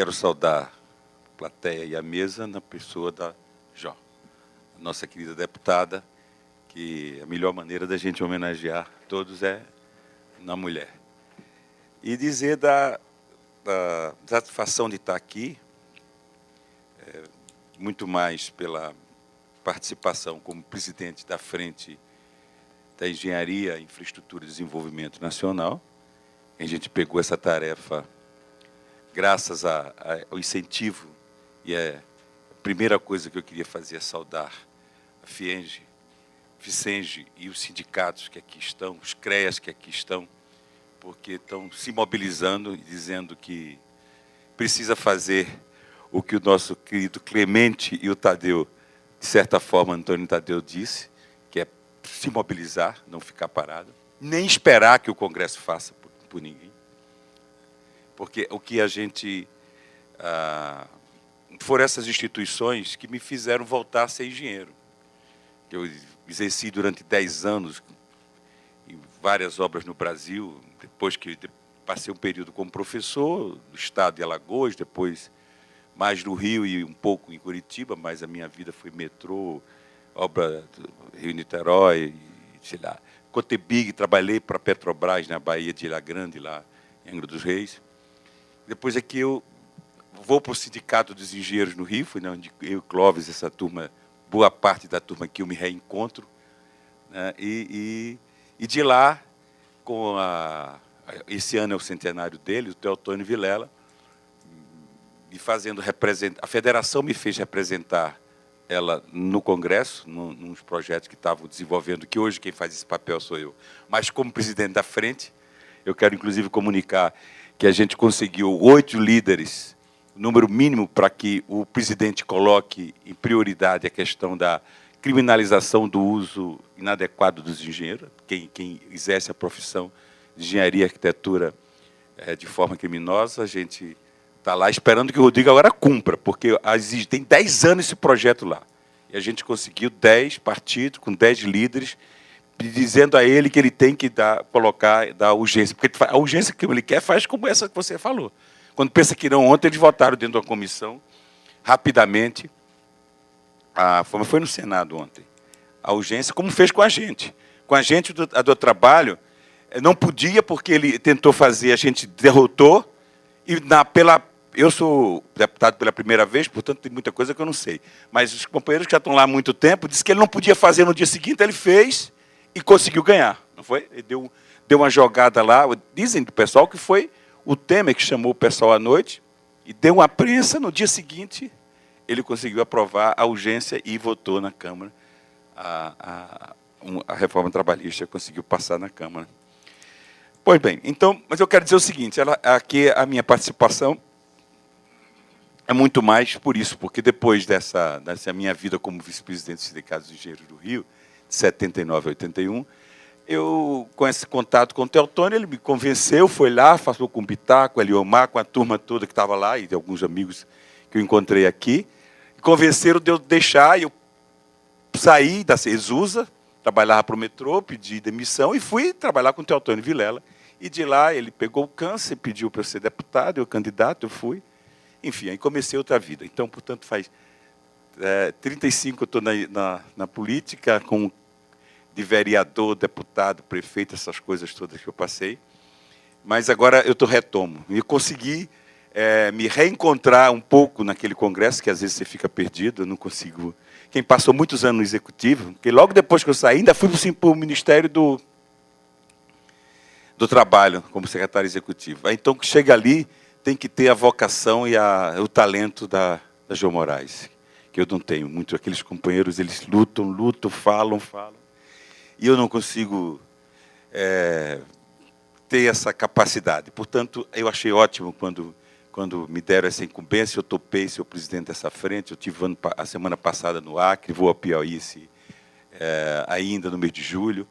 quero saudar a plateia e a mesa na pessoa da Jó, nossa querida deputada, que a melhor maneira da gente homenagear todos é na mulher. E dizer da satisfação de estar aqui, muito mais pela participação como presidente da Frente da Engenharia, Infraestrutura e Desenvolvimento Nacional. A gente pegou essa tarefa graças ao incentivo, e a primeira coisa que eu queria fazer é saudar a FIENGE, FICENGE e os sindicatos que aqui estão, os CREAS que aqui estão, porque estão se mobilizando e dizendo que precisa fazer o que o nosso querido Clemente e o Tadeu, de certa forma, Antônio Tadeu disse, que é se mobilizar, não ficar parado, nem esperar que o Congresso faça por ninguém. Porque o que a gente... foram essas instituições que me fizeram voltar a ser engenheiro. Eu exerci durante 10 anos em várias obras no Brasil, depois que passei um período como professor do estado de Alagoas, depois mais no Rio e um pouco em Curitiba, mas a minha vida foi metrô, obra do Rio-Niterói, sei lá, Cotebig, trabalhei para a Petrobras na Bahia de Ilha Grande, lá em Angra dos Reis. Depois é que eu vou para o Sindicato dos Engenheiros no Rio, fui onde eu e Clóvis, essa turma, boa parte da turma que eu me reencontro, né? E de lá, esse ano é o centenário dele, o Teotônio Vilela, e fazendo a federação me fez representar ela no Congresso, nos projetos que estavam desenvolvendo, que hoje quem faz esse papel sou eu. Mas como presidente da frente, eu quero inclusive comunicar que a gente conseguiu 8 líderes, número mínimo para que o presidente coloque em prioridade a questão da criminalização do uso inadequado dos engenheiros, quem exerce a profissão de engenharia e arquitetura de forma criminosa. A gente está lá esperando que o Rodrigo agora cumpra, porque tem 10 anos esse projeto lá. E a gente conseguiu 10 partidos, com 10 líderes, dizendo a ele que ele tem que dar urgência. Porque a urgência que ele quer faz como essa que você falou. Quando pensa que não, ontem eles votaram dentro da comissão, rapidamente, foi no Senado ontem, a urgência, como fez com a gente. Com a gente, a do trabalho, não podia, porque ele tentou fazer, a gente derrotou, e eu sou deputado pela primeira vez, portanto, tem muita coisa que eu não sei. Mas os companheiros que já estão lá há muito tempo, disse que ele não podia fazer no dia seguinte, ele fez e conseguiu ganhar, não foi? Ele deu uma jogada lá, dizem do pessoal que foi o Temer que chamou o pessoal à noite e deu uma prensa, no dia seguinte ele conseguiu aprovar a urgência e votou na Câmara. A reforma trabalhista conseguiu passar na Câmara. Pois bem, então, mas eu quero dizer o seguinte, aqui a minha participação é muito mais por isso, porque depois dessa minha vida como vice-presidente do Sindicato dos Engenheiros do Rio, de 79 a 81, eu, com esse contato com o Teotônio, ele me convenceu, foi lá, falou com o Bittar, com o Eliomar, com a turma toda que estava lá, e de alguns amigos que eu encontrei aqui, convenceram de eu deixar, eu saí da Cesusa, trabalhava para o metrô, pedi demissão e fui trabalhar com o Teotônio Vilela. E de lá ele pegou o câncer, pediu para eu ser deputado, eu candidato, eu fui. Enfim, aí comecei outra vida. Então, portanto, faz 35 eu estou na política, de vereador, deputado, prefeito, essas coisas todas que eu passei. Mas agora eu retomo. E consegui me reencontrar um pouco naquele congresso, que às vezes você fica perdido, eu não consigo... Quem passou muitos anos no executivo, porque logo depois que eu saí, ainda fui para o Ministério do Trabalho, como secretário executivo. Então, que chega ali, tem que ter a vocação e o talento da Jô Moraes, que eu não tenho muito. Aqueles companheiros, eles lutam, falam. E eu não consigo ter essa capacidade. Portanto, eu achei ótimo quando me deram essa incumbência, eu topei ser o presidente dessa frente. Eu tive a semana passada no Acre, vou ao Piauí ainda no mês de julho,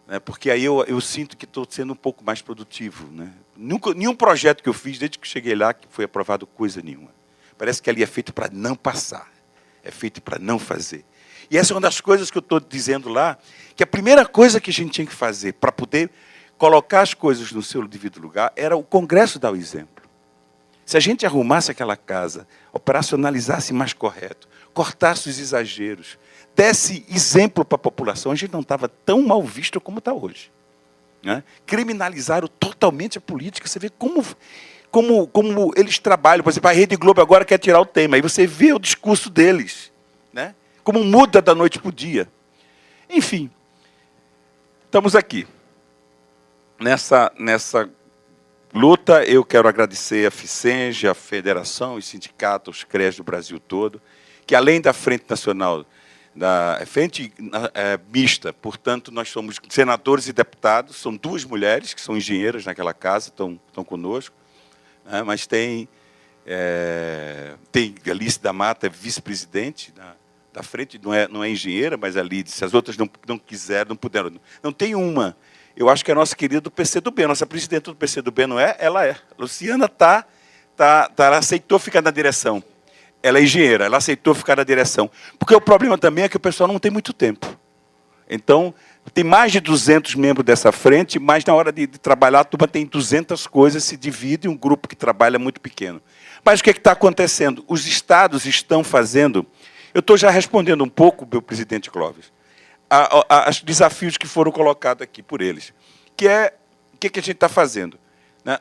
né, porque aí eu sinto que estou sendo um pouco mais produtivo, né? Nenhum projeto que eu fiz, desde que cheguei lá, que foi aprovado coisa nenhuma. Parece que ali é feito para não passar, é feito para não fazer. E essa é uma das coisas que eu estou dizendo lá, que a primeira coisa que a gente tinha que fazer para poder colocar as coisas no seu devido lugar era o Congresso dar o exemplo. Se a gente arrumasse aquela casa, operacionalizasse mais correto, cortasse os exageros, desse exemplo para a população, a gente não estava tão mal visto como está hoje. Né? Criminalizaram totalmente a política. Você vê como eles trabalham. Por exemplo, a Rede Globo agora quer tirar o tema. Aí você vê o discurso deles. Né? Como muda da noite para o dia. Enfim, estamos aqui. Nessa luta, eu quero agradecer a FICENGE, a Federação, os sindicatos, os CREAs do Brasil todo, que além da Frente Nacional, da frente mista, portanto, nós somos senadores e deputados, são 2 mulheres que são engenheiras naquela casa, estão conosco, né, mas tem Alice da Mata, vice-presidente da frente, não é engenheira, mas ali, se as outras não quiseram, não puderam. Não tem uma. Eu acho que a nossa querida do PCdoB, a nossa presidenta do PCdoB não é? Ela é. Luciana ela aceitou ficar na direção. Ela é engenheira, ela aceitou ficar na direção. Porque o problema também é que o pessoal não tem muito tempo. Então, tem mais de 200 membros dessa frente, mas na hora de trabalhar, a turma tem 200 coisas, se divide em um grupo que trabalha muito pequeno. Mas o que está acontecendo? Os estados estão fazendo... Eu estou já respondendo um pouco, meu presidente Clóvis, aos desafios que foram colocados aqui por eles. Que é o que a gente está fazendo? Né?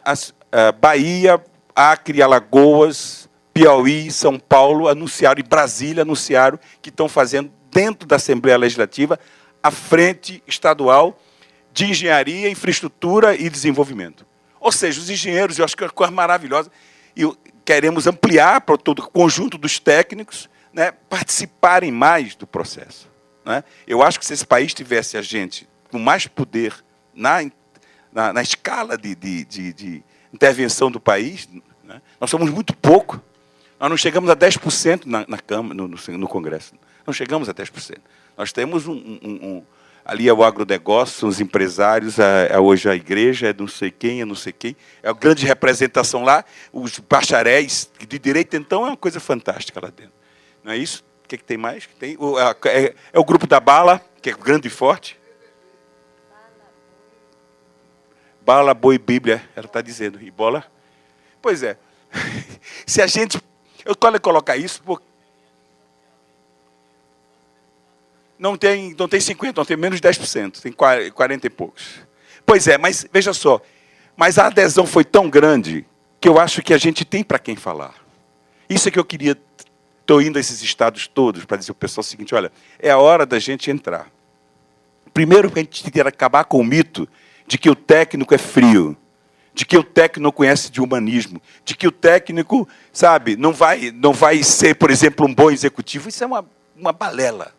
Bahia, Acre, Alagoas, Piauí, São Paulo anunciaram, e Brasília anunciaram que estão fazendo, dentro da Assembleia Legislativa, a Frente Estadual de Engenharia, Infraestrutura e Desenvolvimento. Ou seja, os engenheiros, eu acho que é uma coisa maravilhosa, e queremos ampliar para todo o conjunto dos técnicos, né, participarem mais do processo. Né? Eu acho que se esse país tivesse a gente com mais poder na escala de intervenção do país, né, nós somos muito pouco. Nós não chegamos a 10% na Câmara, no Congresso. Não chegamos a 10%. Nós temos ali é o agronegócio, são os empresários, hoje a igreja é não sei quem, é a grande representação lá, os bacharéis de direito, então é uma coisa fantástica lá dentro. Não é isso? O que tem mais? Tem o grupo da Bala, que é grande e forte. Bala, boi, Bíblia, ela está dizendo. E bola? Pois é. Se a gente... Eu quero colocar isso porque... Não tem 50%, não tem menos de 10%, tem 40 e poucos. Pois é, mas veja só, mas a adesão foi tão grande que eu acho que a gente tem para quem falar. Isso é que eu queria... Estou indo a esses estados todos para dizer ao pessoal o seguinte, olha, é a hora da gente entrar. Primeiro, a gente tem que acabar com o mito de que o técnico é frio, de que o técnico não conhece de humanismo, de que o técnico, sabe, não vai ser, por exemplo, um bom executivo. Isso é uma balela.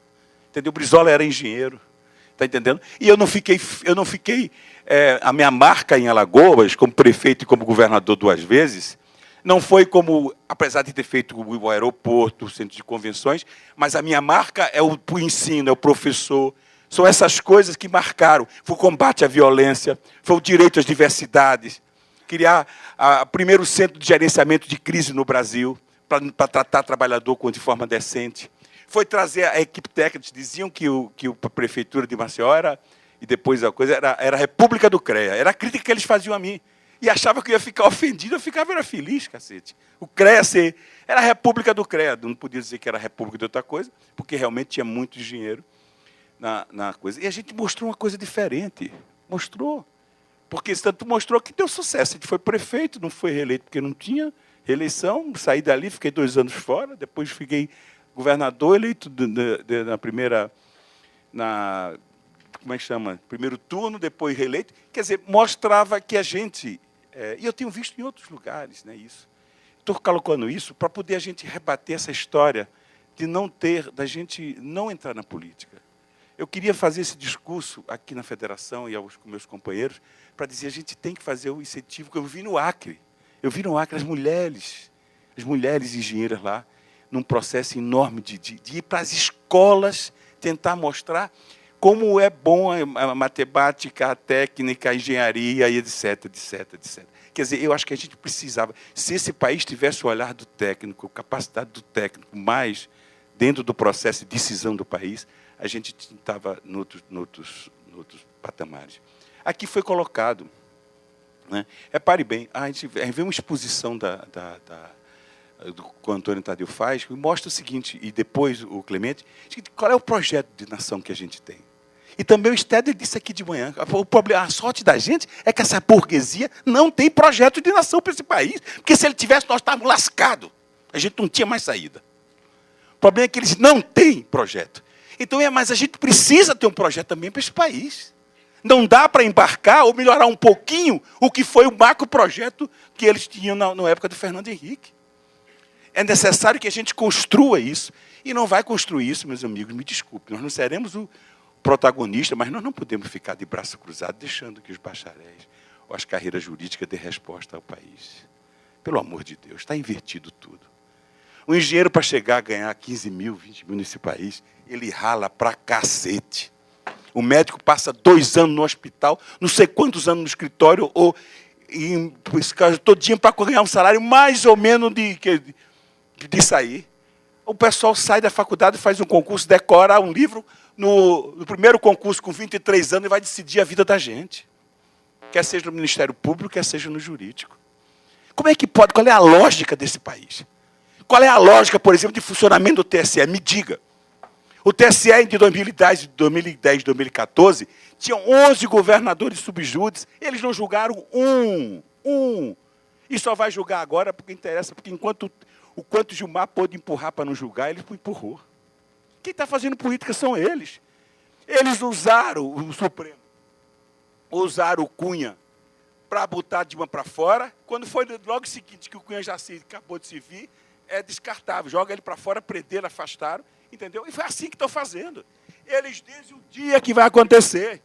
Entendeu? O Brizola era engenheiro, está entendendo? E eu não fiquei a minha marca em Alagoas, como prefeito e como governador 2 vezes, não foi como, apesar de ter feito o aeroporto, o centro de convenções, mas a minha marca é o ensino, é o professor. São essas coisas que marcaram. Foi o combate à violência, foi o direito às diversidades, criar o primeiro centro de gerenciamento de crise no Brasil, para tratar trabalhador de forma decente. Foi trazer a equipe técnica, diziam que a prefeitura de Maceió era, e depois a coisa, era a República do CREA. Era a crítica que eles faziam a mim. E achava que eu ia ficar ofendido, eu ficava feliz, cacete. O CREA era a República do CREA, não podia dizer que era a República de outra coisa, porque realmente tinha muito dinheiro na coisa. E a gente mostrou uma coisa diferente. Mostrou. Porque tanto mostrou que deu sucesso. A gente foi prefeito, não foi reeleito porque não tinha reeleição, saí dali, fiquei 2 anos fora, depois fiquei governador eleito na primeira... como é que chama? Primeiro turno, depois reeleito. Quer dizer, mostrava que a gente... e eu tenho visto em outros lugares, né, isso. Estou colocando isso para poder a gente rebater essa história da gente não entrar na política. Eu queria fazer esse discurso aqui na federação e aos meus companheiros para dizer a gente tem que fazer o incentivo que eu vi no Acre. Eu vi no Acre as mulheres engenheiras lá, num processo enorme de ir para as escolas tentar mostrar como é bom a matemática, a técnica, a engenharia, e etc, etc, etc. Quer dizer, eu acho que a gente precisava, se esse país tivesse o olhar do técnico, a capacidade do técnico mais dentro do processo de decisão do país, a gente estava em outros patamares. Aqui foi colocado Né? Repare bem, a gente vê uma exposição do que o Antônio Tadeu faz, que mostra o seguinte, e depois o Clemente, qual é o projeto de nação que a gente tem. E também o Stedley disse aqui de manhã, a sorte da gente é que essa burguesia não tem projeto de nação para esse país, porque se ele tivesse, nós estávamos lascados. A gente não tinha mais saída. O problema é que eles não têm projeto. Então, mas a gente precisa ter um projeto também para esse país. Não dá para embarcar ou melhorar um pouquinho o que foi o macro-projeto que eles tinham na época do Fernando Henrique. É necessário que a gente construa isso. E não vai construir isso, meus amigos, me desculpe. Nós não seremos o protagonista, mas nós não podemos ficar de braço cruzado deixando que os bacharéis ou as carreiras jurídicas dêem resposta ao país. Pelo amor de Deus, está invertido tudo. Um engenheiro, para chegar a ganhar 15 mil, 20 mil nesse país, ele rala pra cacete. O médico passa 2 anos no hospital, não sei quantos anos no escritório, ou esse caso todinho para ganhar um salário mais ou menos de sair. O pessoal sai da faculdade, faz um concurso, decora um livro no primeiro concurso com 23 anos e vai decidir a vida da gente. Quer seja no Ministério Público, quer seja no jurídico. Como é que pode? Qual é a lógica desse país? Qual é a lógica, por exemplo, de funcionamento do TSE? Me diga. O TSE, de 2010, 2014, tinha 11 governadores subjúdices, eles não julgaram um. E só vai julgar agora porque interessa, porque o quanto Gilmar pôde empurrar para não julgar, ele empurrou. Quem está fazendo política são eles. Eles usaram o Supremo, usaram o Cunha para botar Dilma para fora. Quando foi logo seguinte que o Cunha já acabou de se vir, é descartável. Joga ele para fora, prenderam, afastaram. Entendeu? E foi assim que estão fazendo. Eles dizem o dia que vai acontecer.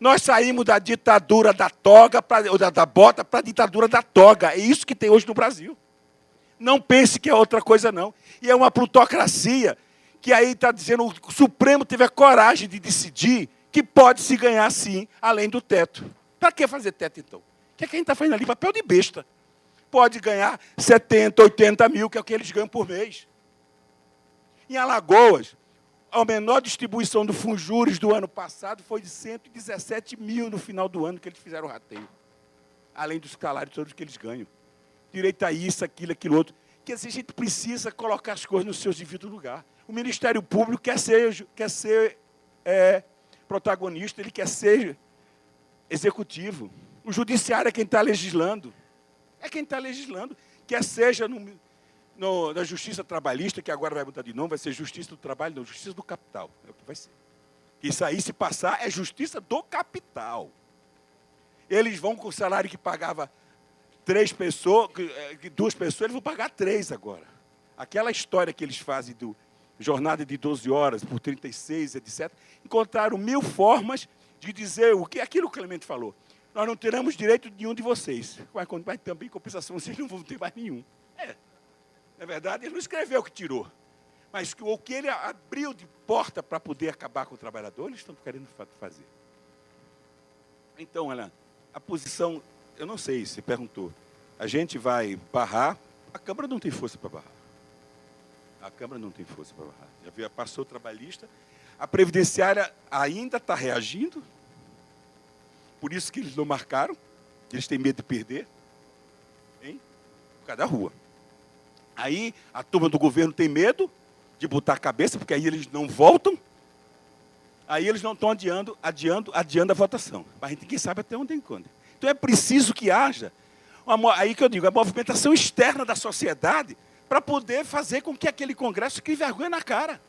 Nós saímos da ditadura da toga, ou da bota, para a ditadura da toga. É isso que tem hoje no Brasil. Não pense que é outra coisa, não. E é uma plutocracia que aí está dizendo, o Supremo teve a coragem de decidir que pode se ganhar, sim, além do teto. Para que fazer teto, então? O que é que a gente está fazendo ali? Papel de besta. Pode ganhar 70, 80 mil, que é o que eles ganham por mês. Em Alagoas, a menor distribuição do Funjuros do ano passado foi de 117 mil no final do ano que eles fizeram o rateio. Além dos salários todos que eles ganham. Direito a isso, aquilo, outro. Quer dizer, a gente precisa colocar as coisas no seu devido lugar. O Ministério Público quer ser protagonista, ele quer ser executivo. O Judiciário é quem está legislando. É quem está legislando. Quer seja na Justiça Trabalhista, que agora vai mudar de nome, vai ser Justiça do Trabalho, não, Justiça do Capital. É o que vai ser. Isso aí, se passar, é Justiça do Capital. Eles vão com o salário que pagava 2 pessoas, eles vão pagar 3 agora. Aquela história que eles fazem do jornada de 12 horas por 36, etc., encontraram 1000 formas de dizer aquilo que o Clemente falou. Nós não teremos direito nenhum de vocês. Mas também, em compensação, vocês não vão ter mais nenhum. Na verdade, ele não escreveu o que tirou. Mas o que ele abriu de porta para poder acabar com o trabalhador, eles estão querendo fazer. Então, a posição, eu não sei, você perguntou, a gente vai barrar, a Câmara não tem força para barrar. A Câmara não tem força para barrar. Já passou o trabalhista, a Previdenciária ainda está reagindo, por isso que eles não marcaram, eles têm medo de perder, hein? Por causa da rua. Aí a turma do governo tem medo de botar a cabeça, porque aí eles não voltam. Aí eles não estão adiando a votação. Mas ninguém sabe até onde encontra. Então é preciso que haja, aí que eu digo, a movimentação externa da sociedade para poder fazer com que aquele Congresso crie vergonha na cara.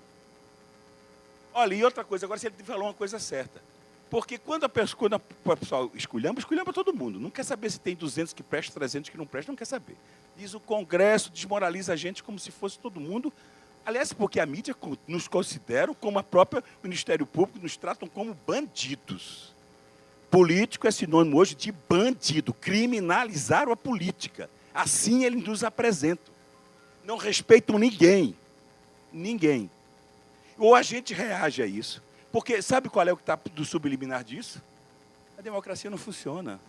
Olha, e outra coisa, agora ele falou uma coisa certa. Porque quando o pessoal esculhamba todo mundo. Não quer saber se tem 200 que prestam, 300 que não prestam, não quer saber. Diz o Congresso, desmoraliza a gente como se fosse todo mundo. Aliás, porque a mídia nos considera, como a própria Ministério Público, nos tratam como bandidos. Político é sinônimo hoje de bandido. Criminalizaram a política. Assim eles nos apresentam. Não respeitam ninguém. Ninguém. Ou a gente reage a isso. Porque sabe qual é o que está do subliminar disso? A democracia não funciona.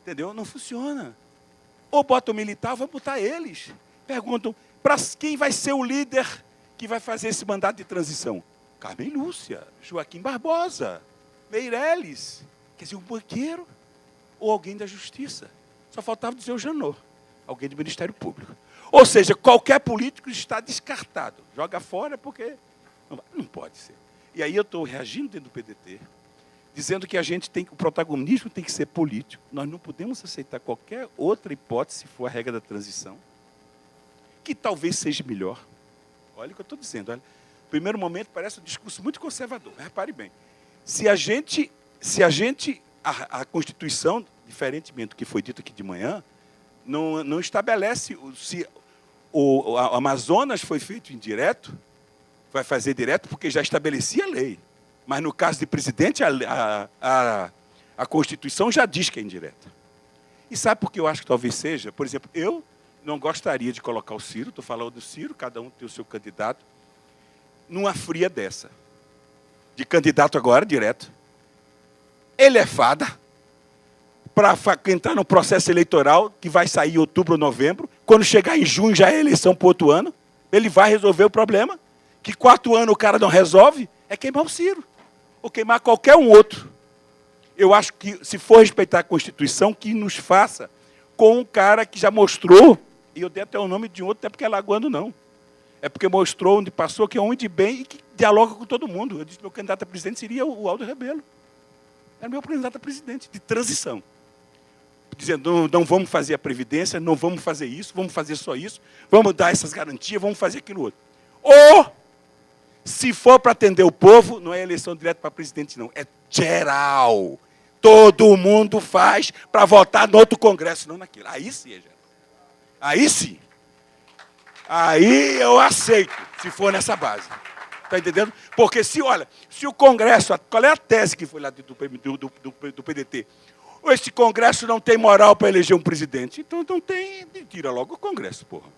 Entendeu? Não funciona. Ou bota o militar, ou vai botar eles. Perguntam, para quem vai ser o líder que vai fazer esse mandato de transição? Carmen Lúcia, Joaquim Barbosa, Meirelles. Quer dizer, um banqueiro. ou alguém da Justiça. Só faltava dizer o Janot, alguém do Ministério Público. Ou seja, qualquer político está descartado. Joga fora porque não pode ser. E aí eu estou reagindo dentro do PDT, dizendo que o protagonismo tem que ser político. Nós não podemos aceitar qualquer outra hipótese, se for a regra da transição, que talvez seja melhor. Olha o que eu estou dizendo. Olha, no primeiro momento parece um discurso muito conservador. Mas repare bem. A Constituição, diferentemente do que foi dito aqui de manhã, não estabelece se o Amazonas foi feito indireto, vai fazer direto porque já estabelecia a lei. Mas, no caso de presidente, a Constituição já diz que é indireta. E sabe por que eu acho que talvez seja? Por exemplo, eu não gostaria de colocar o Ciro, estou falando do Ciro, cada um tem o seu candidato, numa fria dessa. De candidato agora, direto. Ele é fada para entrar no processo eleitoral que vai sair em outubro ou novembro. Quando chegar em junho, já é eleição para outro ano. Ele vai resolver o problema. Que 4 anos o cara não resolve, é queimar o Ciro. Ou queimar qualquer um outro. Eu acho que, se for respeitar a Constituição, que nos faça com um cara que já mostrou, e eu dei até o nome de outro, não é porque é lagoano, não. É porque mostrou onde passou que é homem de bem e que dialoga com todo mundo. Eu disse que meu candidato a presidente seria o Aldo Rebelo. Era meu candidato a presidente, de transição. Dizendo, não vamos fazer a Previdência, não vamos fazer isso, vamos fazer só isso, vamos dar essas garantias, vamos fazer aquilo outro. Ou, se for para atender o povo, não é eleição direta para presidente, não. É geral. Todo mundo faz para votar no outro Congresso, não naquilo. Aí sim, é geral. Aí sim. Aí eu aceito, se for nessa base. Está entendendo? Porque se o Congresso, qual é a tese que foi lá do PDT? Esse Congresso não tem moral para eleger um presidente. Então não tem, tira logo o Congresso, porra.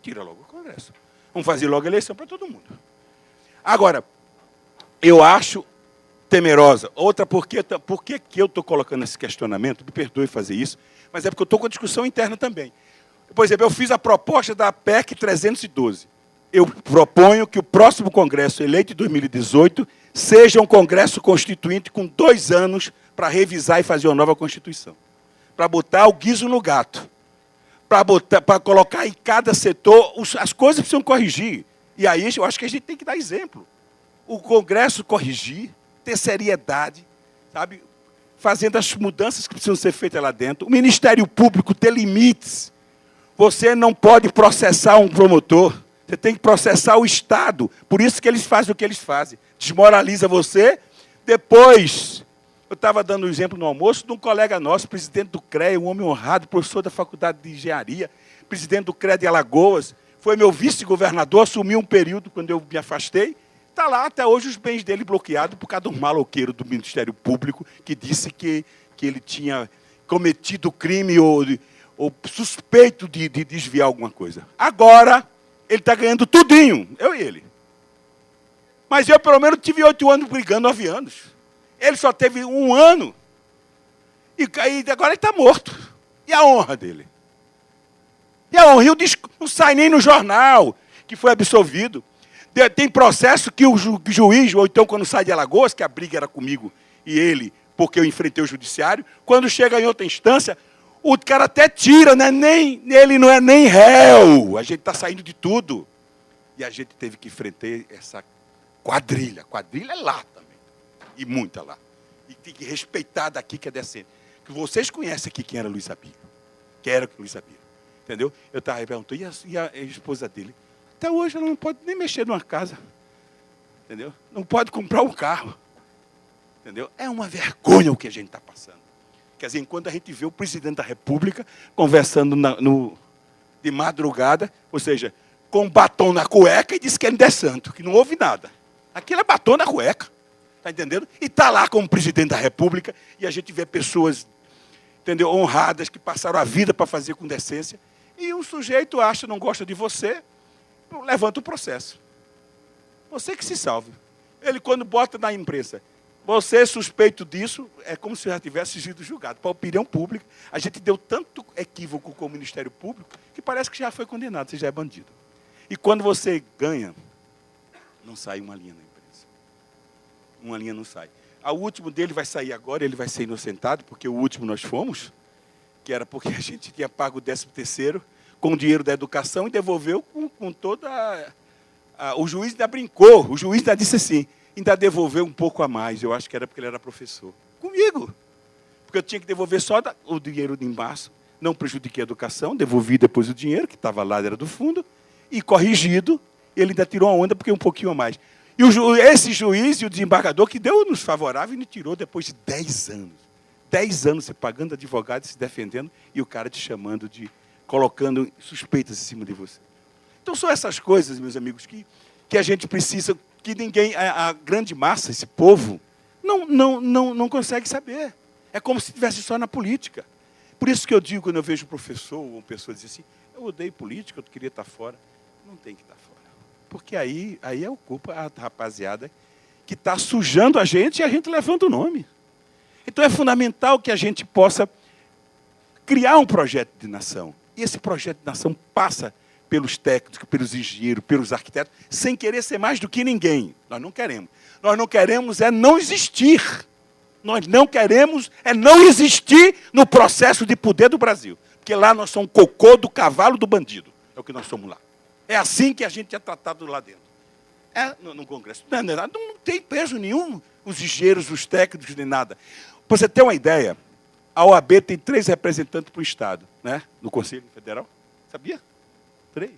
Tira logo o Congresso. Vamos fazer logo a eleição para todo mundo. Agora, eu acho temerosa. Outra, por que eu estou colocando esse questionamento? Me perdoe fazer isso, mas é porque eu estou com a discussão interna também. Por exemplo, eu fiz a proposta da PEC 312. Eu proponho que o próximo Congresso, eleito em 2018, seja um Congresso Constituinte com 2 anos para revisar e fazer uma nova Constituição. Para botar o guiso no gato. Para colocar em cada setor, as coisas precisam corrigir. E aí eu acho que a gente tem que dar exemplo. O Congresso corrigir, ter seriedade, sabe? Fazendo as mudanças que precisam ser feitas lá dentro. O Ministério Público ter limites. Você não pode processar um promotor. Você tem que processar o Estado. Por isso que eles fazem o que eles fazem. Desmoraliza você. Depois, eu estava dando um exemplo no almoço de um colega nosso, presidente do CREA, um homem honrado, professor da Faculdade de Engenharia, presidente do CREA de Alagoas, foi meu vice-governador, assumiu um período quando eu me afastei. Está lá até hoje os bens dele bloqueados por causa de um maloqueiro do Ministério Público que disse que ele tinha cometido crime ou suspeito de desviar alguma coisa. Agora, ele está ganhando tudinho, eu e ele. Mas eu, pelo menos, tive 8 anos brigando, 9 anos. Ele só teve 1 ano. E agora ele está morto. E a honra dele? E a honra? Não sai nem no jornal que foi absolvido. Tem processo que o juiz, ou então quando sai de Alagoas, que a briga era comigo e ele, porque eu enfrentei o judiciário, quando chega em outra instância, o cara até tira, né? Ele não é nem réu. A gente está saindo de tudo. E a gente teve que enfrentar essa quadrilha. Quadrilha é lá também. E muita lá. E tem que respeitar daqui que é decente. Que vocês conhecem aqui quem era Luiz Abílio. Quem era Luiz Abílio. Entendeu? Eu estava perguntando, e a esposa dele? Até hoje ela não pode nem mexer numa casa. Entendeu? Não pode comprar um carro. Entendeu? É uma vergonha o que a gente está passando. Quer dizer, enquanto a gente vê o presidente da República conversando de madrugada, ou seja, com batom na cueca e diz que ele é santo, que não houve nada. Aquilo é batom na cueca. Está entendendo? E está lá como presidente da República e a gente vê pessoas, entendeu, honradas, que passaram a vida para fazer com decência. E um sujeito acha, não gosta de você, levanta o processo. Você que se salve. Ele, quando bota na imprensa, você suspeito disso, é como se já tivesse sido julgado. Para a opinião pública, a gente deu tanto equívoco com o Ministério Público que parece que já foi condenado, você já é bandido. E quando você ganha, não sai uma linha na imprensa. Uma linha não sai. O último dele vai sair agora, ele vai ser inocentado, porque o último nós fomos, que era porque a gente tinha pago o 13º com o dinheiro da educação e devolveu com toda o juiz ainda brincou, o juiz ainda disse assim, ainda devolveu um pouco a mais, eu acho que era porque ele era professor. Comigo. Porque eu tinha que devolver só o dinheiro de embaixo, não prejudiquei a educação, devolvi depois o dinheiro, que estava lá, era do fundo, e corrigido, ele ainda tirou a onda porque um pouquinho a mais. E esse juiz e o desembargador que deu nos favorável e me tirou depois de 10 anos. 10 anos você pagando advogado, se defendendo, e o cara te chamando colocando suspeitas em cima de você. Então são essas coisas, meus amigos, que a gente precisa, que ninguém, a grande massa, esse povo, não consegue saber. É como se estivesse só na política. Por isso que eu digo, quando eu vejo um professor ou uma pessoa dizer assim, eu odeio política, eu queria estar fora. Não tem que estar fora. Porque aí é o culpa a rapaziada que está sujando a gente e a gente levando o nome. Então é fundamental que a gente possa criar um projeto de nação. E esse projeto de nação passa pelos técnicos, pelos engenheiros, pelos arquitetos, sem querer ser mais do que ninguém. Nós não queremos. Nós não queremos não existir. Nós não queremos não existir no processo de poder do Brasil. Porque lá nós somos cocô do cavalo do bandido. É o que nós somos lá. É assim que a gente é tratado lá dentro. No Congresso. Não tem peso nenhum os engenheiros, os técnicos, nem nada. Para você ter uma ideia, a OAB tem 3 representantes para o Estado, né? No Conselho Federal. Sabia? 3.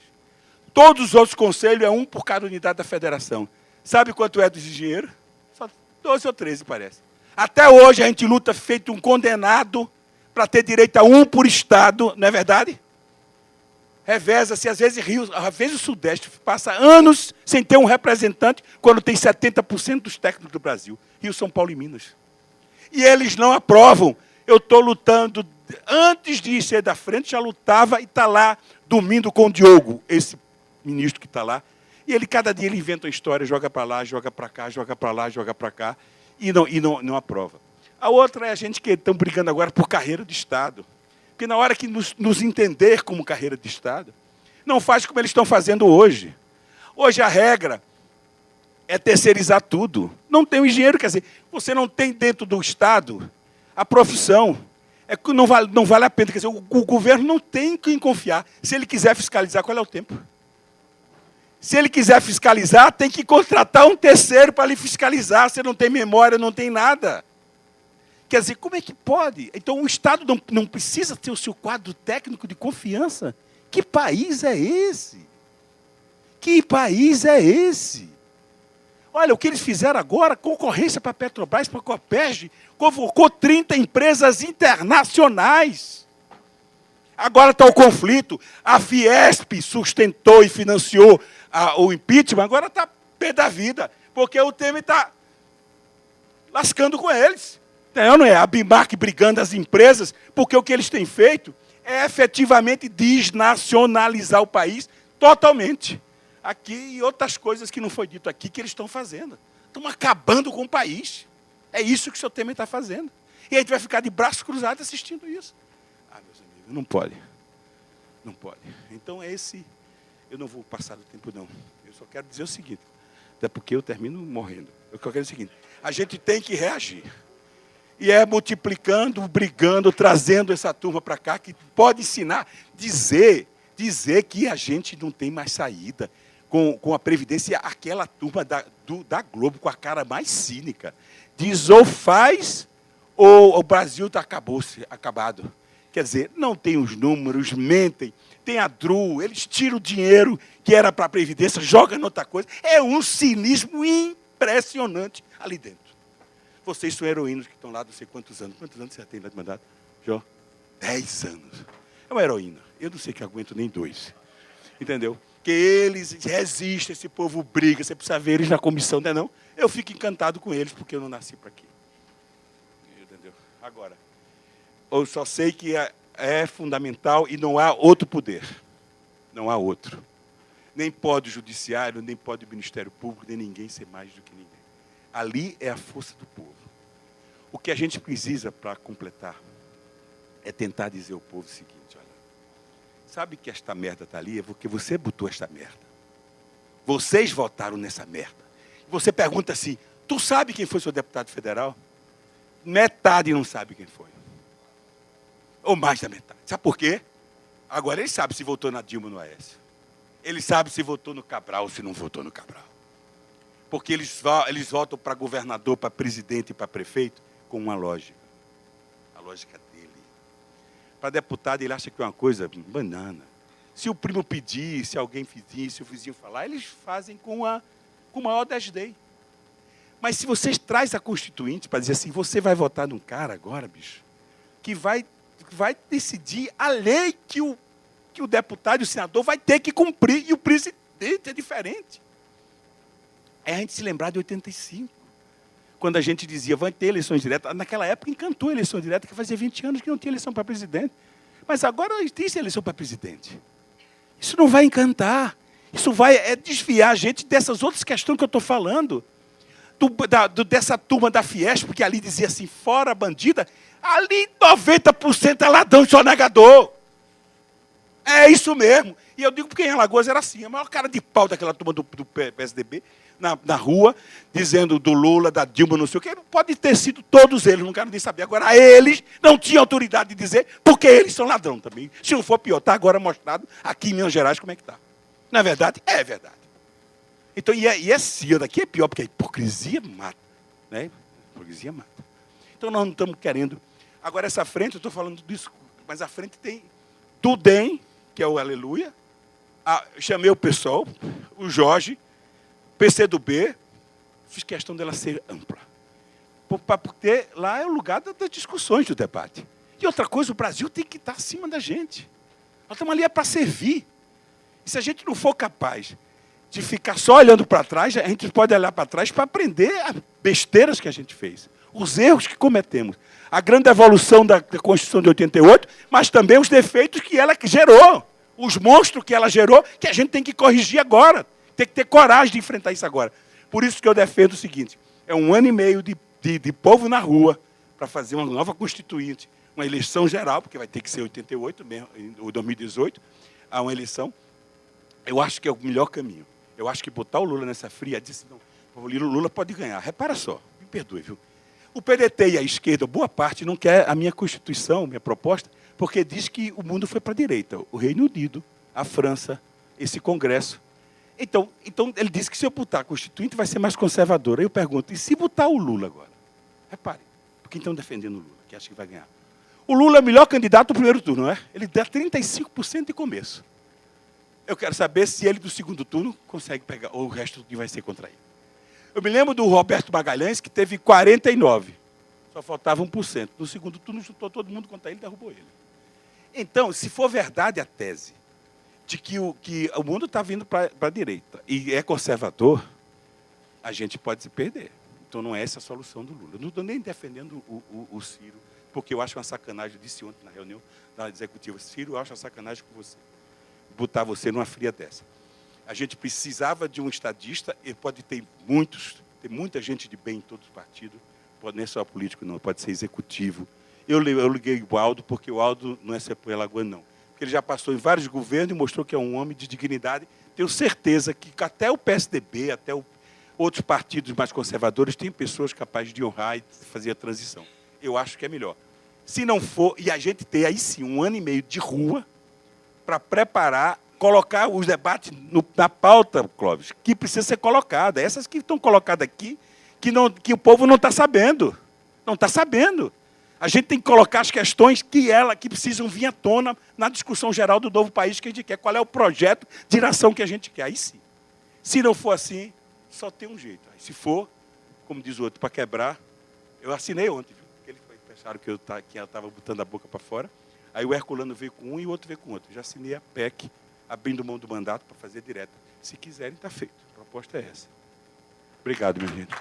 Todos os outros conselhos é 1 por cada unidade da federação. Sabe quanto é dos engenheiros? Só 12 ou 13, parece. Até hoje a gente luta feito um condenado para ter direito a 1 por Estado, não é verdade? Reveza-se, às vezes o Sudeste passa anos sem ter um representante, quando tem 70% dos técnicos do Brasil. Rio, São Paulo e Minas. E eles não aprovam. Eu estou lutando, antes de ser da frente, já lutava e está lá, dormindo com o Diogo, esse ministro que está lá. E ele, cada dia, ele inventa uma história, joga para lá, joga para cá, joga para lá, joga para cá, e não aprova. A outra é a gente que estão brigando agora por carreira de Estado. Porque na hora que nos entender como carreira de Estado, não faz como eles estão fazendo hoje. Hoje a regra é terceirizar tudo. Não tem um engenheiro, quer dizer, você não tem dentro do Estado a profissão. Não vale a pena. Quer dizer, o governo não tem quem confiar. Se ele quiser fiscalizar, qual é o tempo? Se ele quiser fiscalizar, tem que contratar um terceiro para lhe fiscalizar. Você não tem memória, não tem nada. Quer dizer, como é que pode? Então, o Estado não precisa ter o seu quadro técnico de confiança? Que país é esse? Que país é esse? Olha, o que eles fizeram agora, concorrência para a Petrobras, para a Copérg, convocou 30 empresas internacionais. Agora está o conflito. A Fiesp sustentou e financiou o impeachment, agora está pé da vida, porque o Temer está lascando com eles. Não é a Bimark brigando as empresas, porque o que eles têm feito é efetivamente desnacionalizar o país totalmente. Aqui e outras coisas que não foi dito aqui que eles estão fazendo. Estão acabando com o país. É isso que o senhor Temer está fazendo. E a gente vai ficar de braços cruzados assistindo isso. Meus amigos, não pode. Não pode. Então, eu não vou passar do tempo, não. Eu só quero dizer o seguinte, até porque eu termino morrendo. Eu quero dizer o seguinte, a gente tem que reagir. E é multiplicando, brigando, trazendo essa turma para cá, que pode ensinar, dizer que a gente não tem mais saída com a Previdência, aquela turma da Globo, com a cara mais cínica. Diz ou faz, ou o Brasil está acabado. Quer dizer, não tem os números, mentem, tem a DRU, eles tiram o dinheiro que era para a Previdência, jogam em outra coisa. É um cinismo impressionante ali dentro. Vocês são heroínas que estão lá, não sei quantos anos. Quantos anos você tem lá de mandato? Jó? 10 anos. É uma heroína. Eu não sei que aguento nem 2. Entendeu? Que eles resistem, esse povo briga. Você precisa ver eles na comissão, não é não? Eu fico encantado com eles, porque eu não nasci para aqui. Entendeu? Agora, eu só sei que é fundamental e não há outro poder. Não há outro. Nem pode o judiciário, nem pode o Ministério Público, nem ninguém ser mais do que ninguém. Ali é a força do povo. O que a gente precisa para completar é tentar dizer ao povo o seguinte, olha, sabe que esta merda está ali? É porque você botou esta merda. Vocês votaram nessa merda. Você pergunta assim, Tu sabe quem foi seu deputado federal? Metade não sabe quem foi. Ou mais da metade. Sabe por quê? Agora ele sabe se votou na Dilma ou no Aécio. Ele sabe se votou no Cabral ou se não votou no Cabral. Porque eles votam para governador, para presidente e para prefeito com uma lógica. A lógica dele. Para deputado, ele acha que é uma coisa banana. Se o primo pedir, se alguém pedir, se o vizinho falar, eles fazem com o maior desdém. Mas se vocês trazem a Constituinte para dizer assim, você vai votar num cara agora, bicho, que vai decidir a lei que o deputado e o senador vai ter que cumprir, e o presidente é diferente. É a gente se lembrar de 85, quando a gente dizia, vai ter eleições diretas. Naquela época encantou a eleição direta, que fazia 20 anos que não tinha eleição para presidente. Mas agora existe eleição para presidente. Isso não vai encantar. Isso vai desviar a gente dessas outras questões que eu estou falando. Dessa turma da Fiesp, porque ali dizia assim, fora bandida, ali 90% é ladrão e sonegador. É isso mesmo. E eu digo porque em Alagoas era assim, a maior cara de pau daquela turma do PSDB, na rua, dizendo do Lula, da Dilma, não sei o quê. Pode ter sido todos eles, não quero nem saber. Agora, eles não tinham autoridade de dizer, porque eles são ladrão também. Se não for pior, está agora mostrado aqui em Minas Gerais como é que está. Não é verdade? É verdade. Então, e esse ano aqui é pior, porque a hipocrisia mata. Né? A hipocrisia mata. Então, nós não estamos querendo. Agora, essa frente, eu estou falando disso, mas a frente tem do DEM, que é o Aleluia. Chamei o pessoal, o Jorge, PCdoB, fiz questão dela ser ampla. Porque lá é o lugar das discussões, do debate. E outra coisa, o Brasil tem que estar acima da gente. Nós estamos ali para servir. E se a gente não for capaz de ficar só olhando para trás, a gente pode olhar para trás para aprender as besteiras que a gente fez, os erros que cometemos, a grande evolução da Constituição de 88, mas também os defeitos que ela gerou, os monstros que ela gerou, que a gente tem que corrigir agora. Tem que ter coragem de enfrentar isso agora. Por isso que eu defendo o seguinte, é 1 ano e meio de povo na rua para fazer uma nova Constituinte, uma eleição geral, porque vai ter que ser 88, ou 2018, há uma eleição. Eu acho que é o melhor caminho. Eu acho que botar o Lula nessa fria, disse, não, o Lula pode ganhar. Repara só, me perdoe, viu? O PDT e a esquerda, boa parte, não quer a minha Constituição, minha proposta, porque diz que o mundo foi para a direita. O Reino Unido, a França, esse Congresso. Então, ele disse que se eu botar a Constituinte vai ser mais conservadora. Aí eu pergunto, e se botar o Lula agora? Repare, por que estão defendendo o Lula, que acha que vai ganhar? O Lula é o melhor candidato do primeiro turno, não é? Ele dá 35% de começo. Eu quero saber se ele, do segundo turno, consegue pegar, ou o resto que vai ser contra ele. Eu me lembro do Roberto Magalhães, que teve 49%. Só faltava 1%. No segundo turno, juntou todo mundo contra ele e derrubou ele. Então, se for verdade a tese de que o mundo está vindo para a direita e é conservador, a gente pode se perder. Então, não é essa a solução do Lula. Eu não estou nem defendendo o Ciro, porque eu acho uma sacanagem, eu disse ontem na reunião da executiva, Ciro, eu acho uma sacanagem com você, botar você numa fria dessa. A gente precisava de um estadista, ele pode ter tem muita gente de bem em todos os partidos, pode não é só político, não, pode ser executivo. Eu liguei o Aldo, porque o Aldo não é Sepulveda Alagoas, não. Porque ele já passou em vários governos e mostrou que é um homem de dignidade. Tenho certeza que até o PSDB, até outros partidos mais conservadores, tem pessoas capazes de honrar e fazer a transição. Eu acho que é melhor. Se não for, e a gente ter aí sim 1 ano e meio de rua para preparar, colocar os debates na pauta, Clóvis, que precisa ser colocada. Essas que estão colocadas aqui, que o povo não está sabendo. Não está sabendo. A gente tem que colocar as questões que precisam vir à tona na discussão geral do novo país que a gente quer. Qual é o projeto de nação que a gente quer? Aí sim. Se não for assim, só tem um jeito. Aí, se for, como diz o outro, para quebrar, eu assinei ontem, viu? Porque eles pensaram que eu estava botando a boca para fora. Aí o Herculano veio com um e o outro veio com outro. Já assinei a PEC, abrindo mão do mandato para fazer direto. Se quiserem, está feito. A proposta é essa. Obrigado, minha gente.